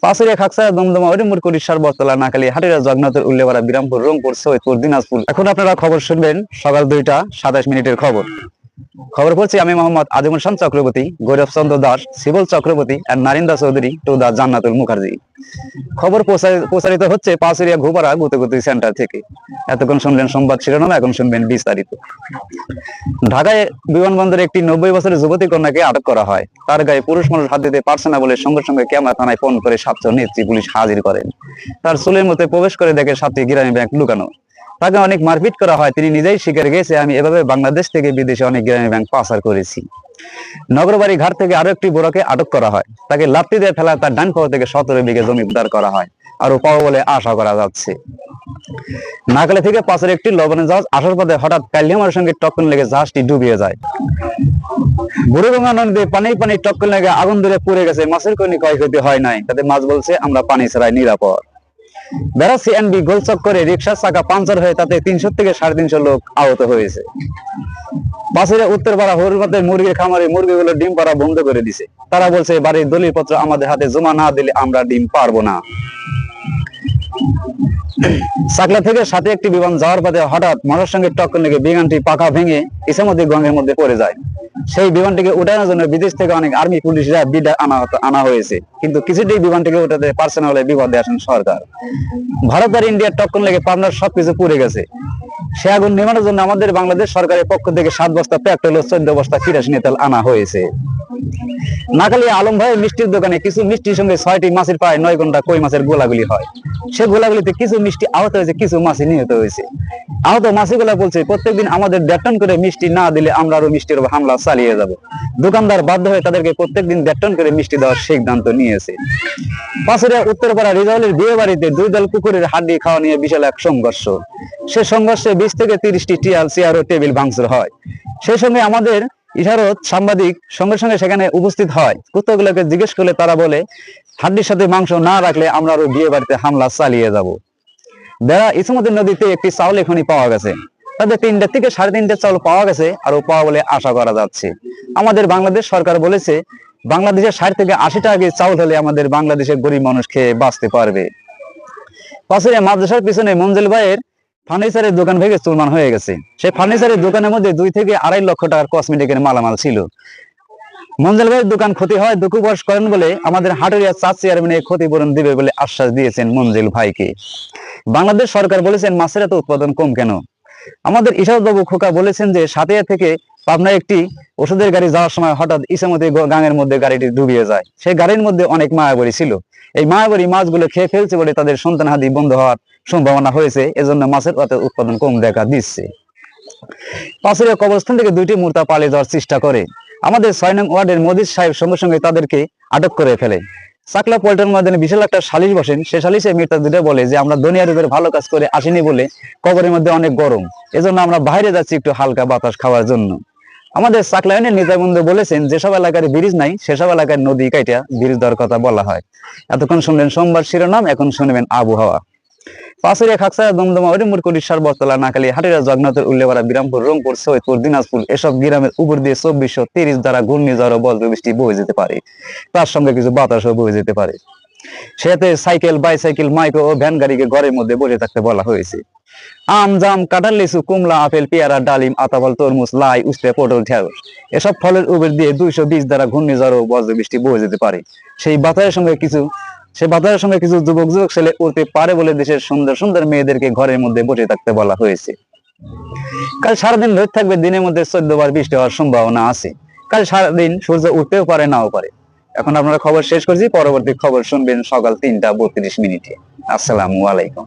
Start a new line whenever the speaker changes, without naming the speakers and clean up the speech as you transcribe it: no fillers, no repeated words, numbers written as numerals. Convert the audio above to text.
পাঁচুরিয়া, খাগড়াছড়ি, দমদমা, হরিপুর, কুড়িষ্যার, বস্তলা, নাকালী, হাটিরা, জগন্নাথপুর, উল্লেপাড়া, বিরামপুর, রংপুর, সৈয়দপুর, দিনাজপুর। এখন আপনারা খবর শুনবেন সকাল 2টা 27 মিনিটের খবর। খবর পড়ছি আমি মোহাম্মদ আজিমুল শাম চক্রবর্তী, গৌরব চন্দ্র দাস, শিবল চক্রবর্তী আর নারিন্দা চৌধুরী টু দা জান্নাতুল মুখার্জি। খবর প্রচারিত হচ্ছে পাঁচুরিয়া ঘুপাড়া গুতগুতি সেন্টার থেকে। এতক্ষণ শুনলেন সংবাদ শিরোনাম, এখন শুনবেন বিস্তারিত। ঢাকায় বিমানবন্দরে একটি 90 বছরের যুবতী কন্যাকে আটক করা হয়। তার গায়ে পুরুষ মানুষ হাত দিতে পারছে না বলে সঙ্গে সঙ্গে ক্যামেরা থানায় ফোন করে সাতজন নেত্রী পুলিশ হাজির করেন। তার চুলের মধ্যে প্রবেশ করে দেখে 7টি গ্রামী ব্যাংক লুকানো। তাকে অনেক মারপিট করা হয়। তিনি নিজেই স্বীকার গেছে, আমি এভাবে বাংলাদেশ থেকে বিদেশে অনেক গ্রামী ব্যাংক পাচার করেছি। নগরবাড়ি ঘাট থেকে আরো একটি বুড়োকে আটক করা হয়। তাকে লাত্তি দিয়ে ফেলা তার ডান পাও থেকে 17 বিঘা জমি উদ্ধার করা হয়, আরো পাওয়া বলে আশা করা যাচ্ছে। নাকালে থেকে পাশের একটি লবণের জাহাজ আসার পথে হঠাৎ কালিয়ামার সঙ্গে টক্কর লেগে জাহাজটি ডুবিয়ে যায়। বুড়িগঙ্গা নদীতে পানি টক্কর লেগে আগুন ধরে পুড়ে গেছে। মাছের কোনো ক্ষয়ক্ষতি হয় নাই। তাদের মাছ বলছে, আমরা পানি ছাড়াই নিরাপদ। বেড়া সিএনবি গোলচক করে রিক্সার চাকা পাঞ্চার হয়ে তাতে 300 থেকে 350 লোক আহত হয়েছে। পাশের উত্তরপাড়া হরিমতের মুরগির খামারে মুরগিগুলো ডিম পাড়া বন্ধ করে দিছে। তারা বলছে, বাড়ির দলিলপত্র আমাদের হাতে জমা না দিলে আমরা ডিম পারবো না। সাকলা থেকে সাথে একটি বিমান যাওয়ার পথে হঠাৎ মরার সঙ্গে টক্কর লেগে বিমানটি পাখা ভেঙে ইছামতি গঙ্গের মধ্যে পড়ে যায়। সেই বিমানটিকে উঠানোর জন্য বিদেশ থেকে অনেক আর্মি পুলিশরা বিডা আনা হয়েছে, কিন্তু কিছুতেই বিমানটিকে উঠাতে পারছে না বলে বিপদে আসেন সরকার। ভারত আর ইন্ডিয়ার টক্কর লেগে পাবনার সবকিছু পুড়ে গেছে। সে আগুন নির্মাণের জন্য আমাদের বাংলাদেশ সরকারের পক্ষ থেকে 7 বস্তা পেট্রোল ও 14 বস্তা কিরোসিনের তেল আনা হয়েছে। নাকালিয়া আলম ভাইয়ের মিষ্টির দোকানে কিছু মিষ্টির সঙ্গে 6টি মাছের প্রায় 9 ঘন্টা কই মাছের গোলাগুলি হয়। সে গোলাগুলিতে কিছু মিষ্টি আহত হয়েছে, কিছু মাছি নিহত হয়েছে। আহত মাছিগুলা বলছে, প্রত্যেকদিন আমাদের 1.5 টন করে মিষ্টি না দিলে আমরা আরো মিষ্টির উপর হামলা চালিয়ে যাব। দোকানদার বাধ্য হয়ে তাদেরকে প্রত্যেকদিন 1.5 টন করে মিষ্টি দেওয়ার সিদ্ধান্ত নিয়েছে। পাঁচুরিয়া উত্তরপাড়া রিজাউলের বিয়ে বাড়িতে 2 দল কুকুরের হাড্ডি খাওয়া নিয়ে বিশাল এক সংঘর্ষ। সে সংঘর্ষে 20 থেকে 30টি চেয়ার ও টেবিল ভাঙচুর হয়। সেই সঙ্গে আমাদের ইশারত সাংবাদিক সঙ্গে সঙ্গে সেখানে উপস্থিত হয়। কুত্তাগুলোকে জিজ্ঞেস করলে তারা বলে, হাড্ডির সাথে মাংস না রাখলে আমরা আরো বিয়ে বাড়িতে হামলা চালিয়ে যাব। বেড়া ইছামতি নদীতে একটি চাউলের খনি পাওয়া গেছে। তাদের 3টা থেকে 3.5 চাউল পাওয়া গেছে, আরো পাওয়া বলে আশা করা যাচ্ছে। আমাদের বাংলাদেশ সরকার বলেছে, বাংলাদেশের 60 থেকে 80 টাকা চাউল হলে আমাদের বাংলাদেশের গরিব মানুষ খেয়ে বাঁচতে পারবে। পাঁচুরিয়া মাদ্রাসার পিছনে মঞ্জুল ভাইয়ের ফার্নিচারের দোকান ভেঙে চুরমার হয়ে গেছে। সেই ফার্নিচারের দোকানের মধ্যে 2 থেকে 2.5 লক্ষ টাকার কসমেটিকের মালামাল ছিল। মঞ্জুল ভাইয়ের দোকান ক্ষতি হয় দুঃখ প্রকাশ করেন বলে আমাদের হাটুরিয়া 4 চেয়ারম্যানে ক্ষতিপূরণ দিবে বলে আশ্বাস দিয়েছেন মঞ্জুল ভাইকে। বাংলাদেশ সরকার বলেছেন, মাছের এত উৎপাদন কম কেন? আমাদের ইশারত বাবু খোকা বলেছেন যে সাতিয়া থেকে পাবনায় একটি ওষুধের গাড়ি যাওয়ার সময় হঠাৎ ইছামতি গাঙের মধ্যে গাড়িটি ডুবিয়ে যায়। সেই গাড়ির মধ্যে অনেক মায়াবড়ি ছিল। এই মায়াবড়ি মাছগুলো খেয়ে ফেলছে বলে তাদের সন্তানাদি বন্ধ হওয়ার সম্ভাবনা হয়েছে। এজন্য মাছের উৎপাদন কম দেখা দিচ্ছে। পাঁচুরিয়া কবরস্থান থেকে 2টি মুর্দা পালিয়ে যাওয়ার চেষ্টা করে। আমাদের 6 নং ওয়ার্ডের মজিদ সাহেব সঙ্গে সঙ্গে তাদেরকে আটক করে ফেলে। চাকলা পল্টন ময়দানে বিশাল একটা সালিশ বসেন। সে সালিশে মৃত্যু দুটো বলে যে, আমরা দুনিয়া রূপের ভালো কাজ করে আসিনি বলে কবরের মধ্যে অনেক গরম, এজন্য আমরা বাইরে যাচ্ছি একটু হালকা বাতাস খাওয়ার জন্য। আমাদের চাকলা ইউনিয়নের নেতাবন্ধু বলেছেন, যেসব এলাকার ব্রিজ নাই সেসব এলাকার নদী কাইটা ব্রিজ দেওয়ার কথা বলা হয়। এতক্ষণ শুনলেন সংবাদ শিরোনাম, এখন শুনবেন আবহাওয়া। পাঁচুরিয়া, খাগড়াছড়ি, দমদমা, হরিপুর, কুড়িষ্যার, বস্তলা, নাকালী, হাটিরা, জগন্নাথপুর, উল্লেপাড়া, বিরামপুর, রংপুর, সৈয়দপুর, দিনাজপুর এসব গ্রামের উপর দিয়ে 2430 দ্বারা ঘূর্ণিঝড় ও বজ্রবৃষ্টি বয়ে যেতে পারে। তার সঙ্গে কিছু বাতাসও বয়ে যেতে পারে। সেতে সাইকেল, বাইসাইকেল, মাইক্রো ও ভ্যান গাড়িকে ঘরের মধ্যে বসে থাকতে বলা হয়েছে। আম, জাম, কাঁঠাল, লিচু, কমলা, আপেল, পেয়ারা, ডালিম, আতাফল, তরমুজ, লাই, উস্তে, পটল, ঢেঁড়স এসব ফলের উপর দিয়ে 220 দ্বারা ঘূর্ণিঝড় ও বজ্রবৃষ্টি বয়ে যেতে পারে। সেই বাতাসের সঙ্গে কিছু যুবক ছেলে উঠতে পারে বলে দেশের সুন্দর সুন্দর মেয়েদেরকে ঘরের মধ্যে বসে থাকতে বলা হয়েছে। কাল সারাদিন রোদ থাকবে, দিনের মধ্যে 14 বার বৃষ্টি হওয়ার সম্ভাবনা আছে। কাল সারাদিন সূর্য উঠতেও পারে, নাও পারে। এখন আপনারা খবর শেষ করছি, পরবর্তী খবর শুনবেন সকাল 3টা 32 মিনিটে। আসসালামু আলাইকুম।